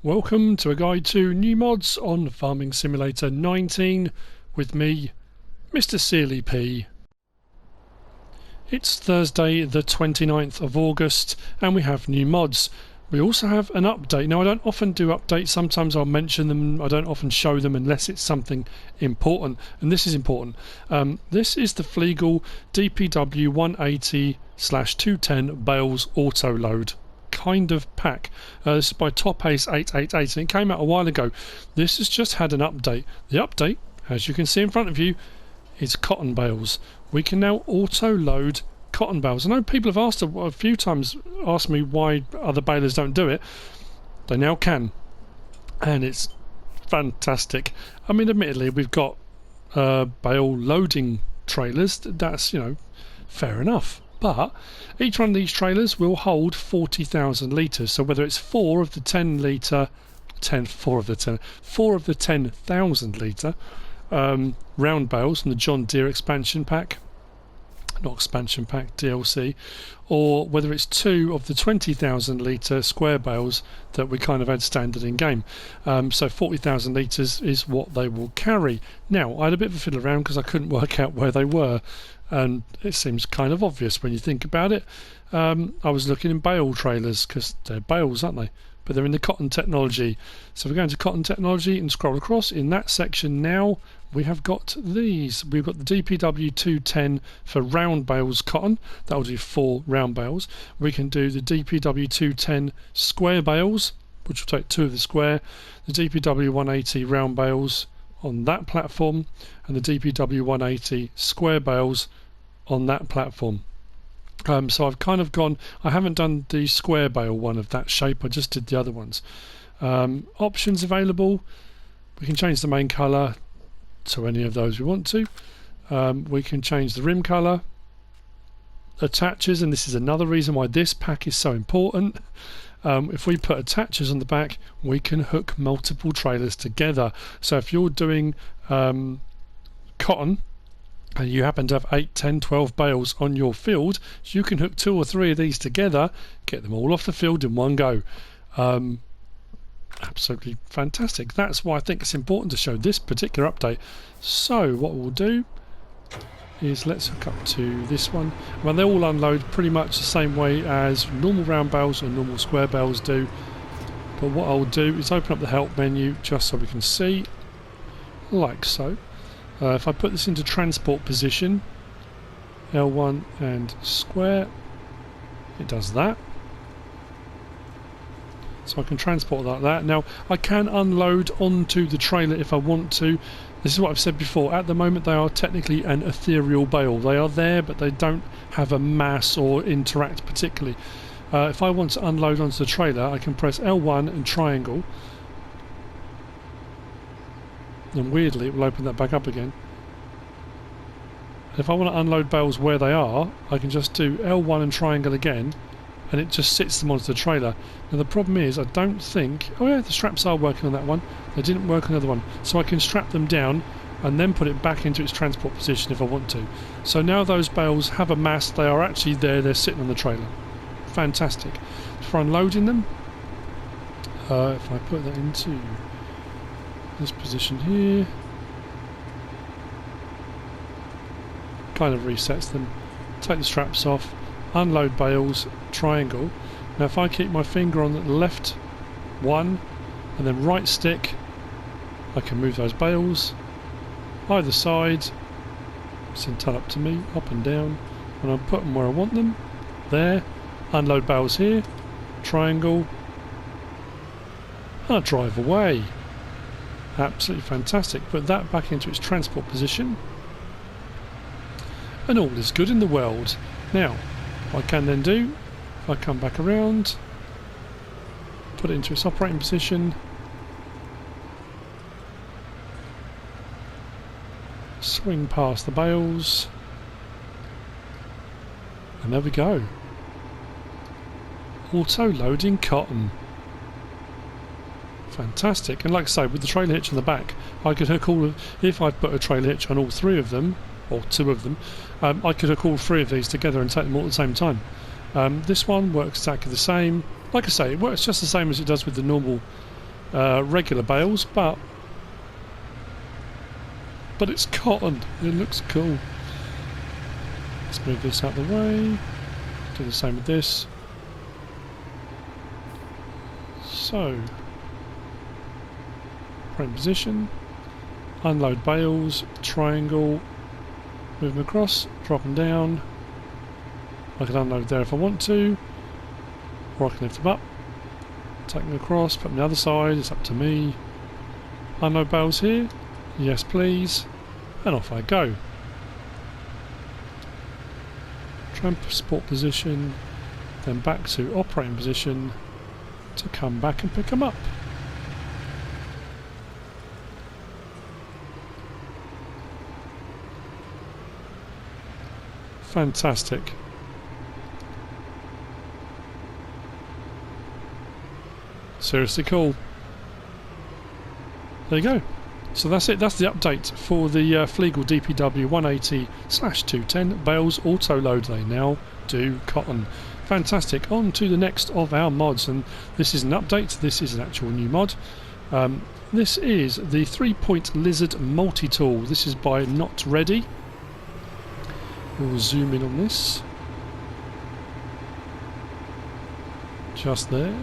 Welcome to a guide to new mods on Farming Simulator 19 with me, MrSealyp. It's Thursday the 29th of August and we have new mods. We also have an update. Now I don't often do updates, sometimes I'll mention them, I don't often show them unless it's something important, and this is important. This is the Flegel DPW 180/210 bales autoload kind of pack. This is by Top Ace 888 and it came out a while ago. This has just had an update. The update, as you can see in front of you, is cotton bales. We can now auto load cotton bales. I know people have asked a few times, asked me why other balers don't do it. They now can, and it's fantastic. I mean, admittedly, we've got bale loading trailers. That's, you know, fair enough. But each one of these trailers will hold 40,000 litres. So whether it's four of the 10,000 litre round bales from the John Deere expansion pack, not expansion pack, DLC, or whether it's two of the 20,000 litre square bales that we kind of had standard in game. So 40,000 litres is what they will carry. Now, I had a bit of a fiddle around because I couldn't work out where they were, and it seems kind of obvious when you think about it. I was looking in bale trailers because they're bales, aren't they? But they're in the cotton technology. So we're going to cotton technology and scroll across. In that section now we have got these. We've got the DPW 210 for round bales cotton. That will do 4 round bales. We can do the DPW 210 square bales, which will take 2 of the square. The DPW 180 round bales on that platform, and the DPW 180 square bales on that platform. So I've kind of gone, I haven't done the square bale one of that shape, I just did the other ones. Options available, we can change the main colour to any of those we want to. We can change the rim colour, attachers, and this is another reason why this pack is so important. If we put attachers on the back, we can hook multiple trailers together. So if you're doing cotton and you happen to have 8, 10, 12 bales on your field, you can hook 2 or 3 of these together, get them all off the field in one go. Absolutely fantastic. That's why I think it's important to show this particular update. So what we'll do is let's hook up to this one. Well, they all unload pretty much the same way as normal round bales or normal square bales do. But what I'll do is open up the help menu just so we can see, like so. If I put this into transport position, L1 and square, it does that. So I can transport like that. Now I can unload onto the trailer if I want to. This is what I've said before. At the moment they are technically an ethereal bale. They are there but they don't have a mass or interact particularly. If I want to unload onto the trailer, I can press L1 and triangle. And weirdly it will open that back up again. If I want to unload bales where they are, I can just do L1 and triangle again, and it just sits them onto the trailer. Now the problem is I don't think, oh yeah, the straps are working on that one, they didn't work on the other one, so I can strap them down and then put it back into its transport position if I want to. So now those bales have a mass, they are actually there, they're sitting on the trailer. Fantastic. For unloading them, if I put that into this position here, kind of resets them. Take the straps off, unload bales, triangle. Now if I keep my finger on the left one and then right stick, I can move those bales either side. It's entirely up to me, up and down, and I'll put them where I want them. There, unload bales here, triangle, and I drive away. Absolutely fantastic. Put that back into its transport position, and all is good in the world. Now, what I can then do, if I come back around, put it into its operating position, swing past the bales, and there we go. Auto loading cotton. Fantastic. And like I say, with the trailer hitch on the back, I could hook all of, if I put a trailer hitch on all 3 of them, or 2 of them, I could hook all 3 of these together and take them all at the same time. This one works exactly the same. Like I say, it works just the same as it does with the normal regular bales, but it's cotton. It looks cool. Let's move this out of the way. Do the same with this. So, frame position, unload bales, triangle, move them across, drop them down. I can unload there if I want to, or I can lift them up, take them across, put them on the other side, it's up to me. Unload bales here, yes please, and off I go. Transport position, then back to operating position to come back and pick them up. Fantastic. Seriously cool. There you go. So that's it. That's the update for the Flegel DPW 180/210 bales auto load. They now do cotton. Fantastic. On to the next of our mods, and this is an update. This is an actual new mod. This is the 3-point lizard multi-tool. This is by Not Ready. We'll zoom in on this. Just there.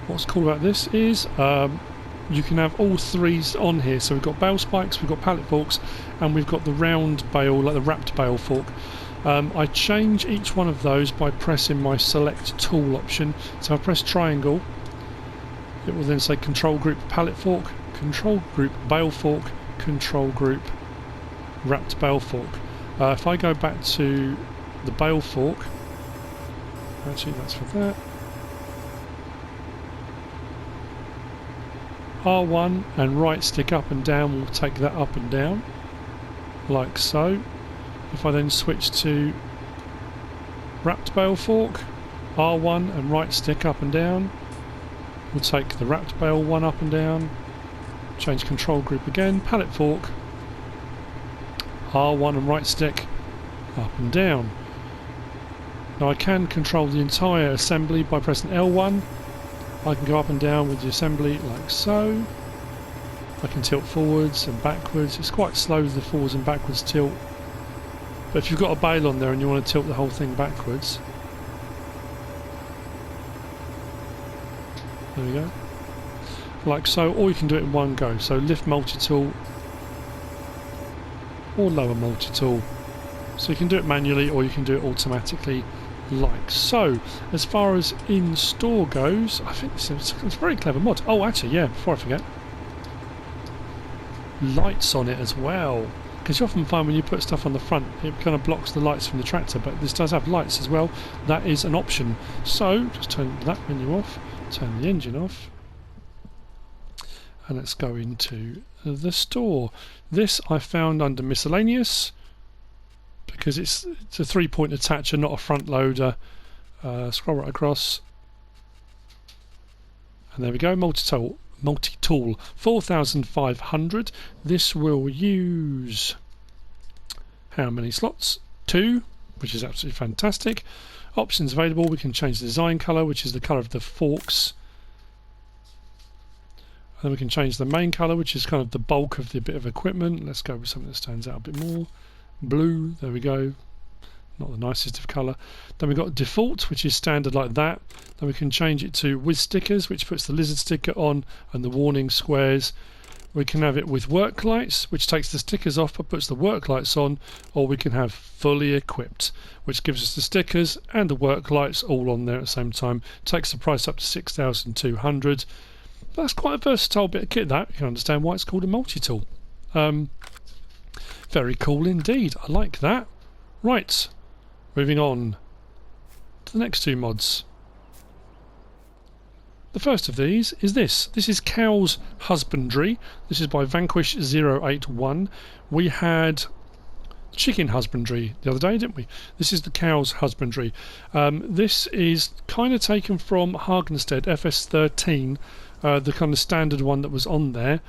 What's cool about this is you can have all threes on here. So we've got bale spikes, we've got pallet forks, and we've got the round bale, like the wrapped bale fork. I change each one of those by pressing my select tool option. So I press triangle, it will then say control group pallet fork, control group bale fork, control group wrapped bale fork. If I go back to the bale fork, actually that's for that, R1 and right stick up and down will take that up and down, like so. If I then switch to wrapped bale fork, R1 and right stick up and down will take the wrapped bale one up and down. Change control group again, pallet fork, R1 and right stick up and down. Now I can control the entire assembly by pressing L1. I can go up and down with the assembly like so. I can tilt forwards and backwards. It's quite slow, the forwards and backwards tilt. But if you've got a bale on there and you want to tilt the whole thing backwards, there we go. Like so, or you can do it in one go. So lift multi-tool or lower multi-tool. So you can do it manually or you can do it automatically, like so. As far as in-store goes, I think it's a very clever mod. Oh, actually, yeah, before I forget, lights on it as well. Because you often find when you put stuff on the front, it kind of blocks the lights from the tractor, but this does have lights as well. That is an option. So, just turn that menu off, turn the engine off, and let's go into the store. This I found under miscellaneous, because it's a 3-point attacher, not a front loader. Scroll right across, and there we go, multi-tool 4,500. This will use how many slots? 2, which is absolutely fantastic. Options available, we can change the design colour, which is the colour of the forks. And then we can change the main colour, which is kind of the bulk of the bit of equipment. Let's go with something that stands out a bit more. Blue, there we go. Not the nicest of colour. Then we've got default, which is standard like that. Then we can change it to with stickers, which puts the lizard sticker on and the warning squares. We can have it with work lights, which takes the stickers off but puts the work lights on, or we can have fully equipped, which gives us the stickers and the work lights all on there at the same time. Takes the price up to 6,200. That's quite a versatile bit of kit, that. You can understand why it's called a multi-tool. Very cool indeed. I like that. Right, moving on to the next two mods. The first of these is this. This is Cows Husbandry. This is by Vanquish081. We had chicken husbandry the other day, didn't we? This is the Cows Husbandry. This is kind of taken from Hagenstead FS13, the kind of standard one that was on there.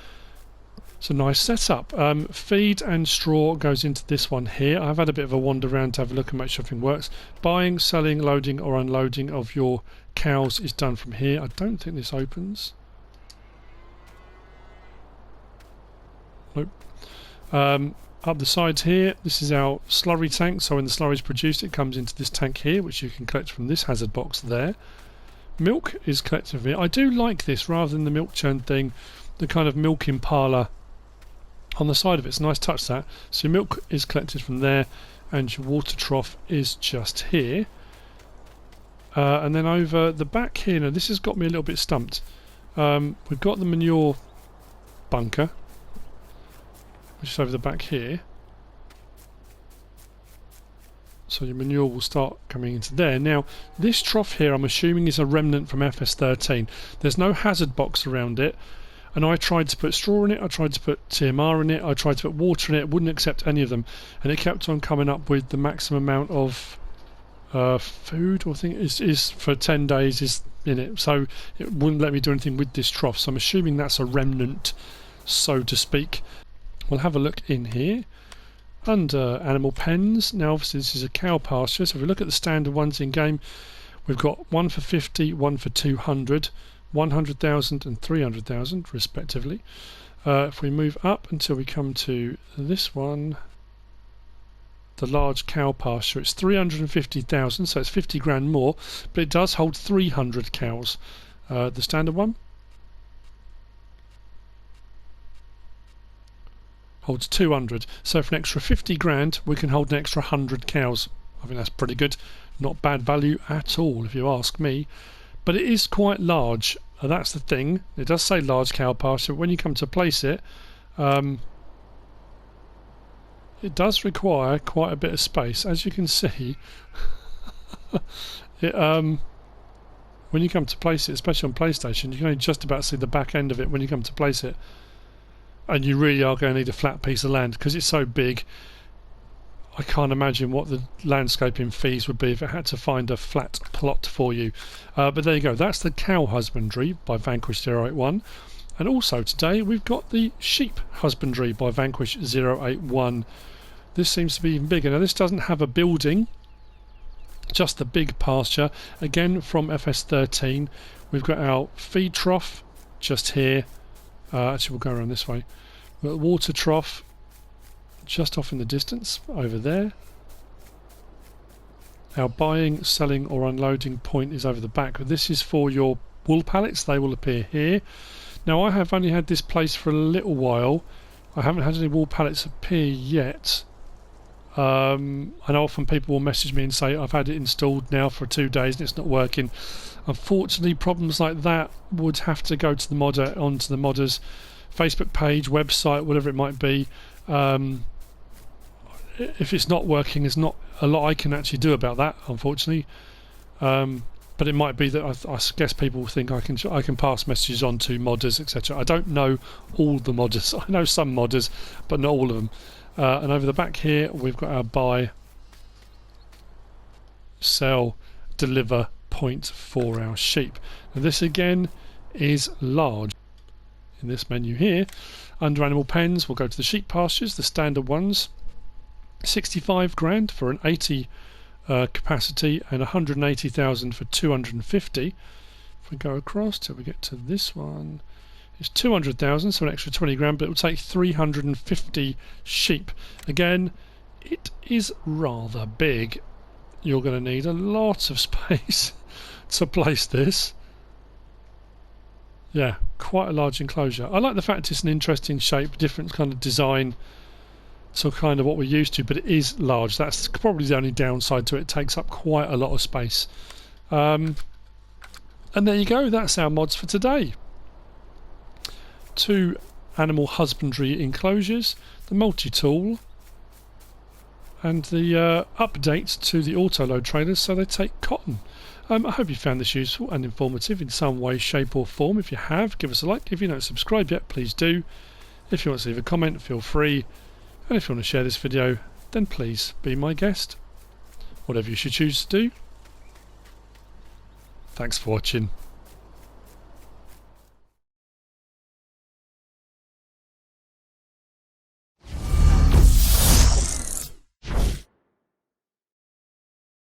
It's a nice setup. Feed and straw goes into this one here. I've had a bit of a wander around to have a look and make sure everything works. Buying, selling, loading or unloading of your cows is done from here. I don't think this opens. Nope. Up the sides here, this is our slurry tank, so when the slurry is produced it comes into this tank here, which you can collect from this hazard box there. Milk is collected from here. I do like this rather than the milk churn thing, the kind of milk impala on the side of it. It's a nice touch, that. So your milk is collected from there, and your water trough is just here. And then over the back here, now this has got me a little bit stumped. We've got the manure bunker, which is over the back here. So your manure will start coming into there. Now, this trough here I'm assuming is a remnant from FS13. There's no hazard box around it. And I tried to put straw in it, I tried to put TMR in it, I tried to put water in it, wouldn't accept any of them. And it kept on coming up with the maximum amount of food, or thing is for 10 days is in it. So it wouldn't let me do anything with this trough. So I'm assuming that's a remnant, so to speak. We'll have a look in here. Under animal pens, now obviously this is a cow pasture, so if we look at the standard ones in game, we've got one for 50, one for 200, 100,000 and 300,000 respectively. If we move up until we come to this one, the large cow pasture, it's 350,000, so it's 50 grand more, but it does hold 300 cows. The standard one holds 200, so for an extra 50 grand we can hold an extra 100 cows. I think that's pretty good, not bad value at all if you ask me. But it is quite large, that's the thing. It does say large cow pasture, but when you come to place it, it does require quite a bit of space. As you can see, when you come to place it, especially on PlayStation, you can only just about see the back end of it when you come to place it. And you really are going to need a flat piece of land because it's so big. I can't imagine what the landscaping fees would be if it had to find a flat plot for you. But there you go, that's the cow husbandry by Vanquish 081. And also today we've got the sheep husbandry by Vanquish 081. This seems to be even bigger. Now this doesn't have a building, just the big pasture. Again from FS13. We've got our feed trough just here. Actually we'll go around this way. We've got the water trough just off in the distance over there. Our buying, selling or unloading point is over the back. This is for your wool pallets, they will appear here. Now I have only had this place for a little while. I haven't had any wool pallets appear yet. I know often people will message me and say I've had it installed now for 2 days and it's not working. Unfortunately problems like that would have to go to the modder, onto the modder's Facebook page, website, whatever it might be. If it's not working, there's not a lot I can actually do about that, unfortunately. But it might be that I guess people think I can pass messages on to modders, etc. I don't know all the modders. I know some modders, but not all of them. And over the back here, we've got our buy, sell, deliver point for our sheep. Now this again is large. In this menu here, under animal pens, we'll go to the sheep pastures, the standard ones. 65 grand for an 80 capacity and 180,000 for 250. If we go across till we get to this one, it's 200,000, so an extra 20 grand, but it will take 350 sheep. Again, it is rather big. You're going to need a lot of space to place this. Yeah, quite a large enclosure. I like the fact it's an interesting shape, different kind of design to kind of what we're used to, but it is large. That's probably the only downside to it. It takes up quite a lot of space. And there you go, that's our mods for today. 2 animal husbandry enclosures, the multi-tool, and the update to the autoload trailers so they take cotton. I hope you found this useful and informative in some way, shape or form. If you have, give us a like. If you don't subscribe yet, please do. If you want to leave a comment, feel free. And if you want to share this video, then please be my guest. Whatever you should choose to do. Thanks for watching.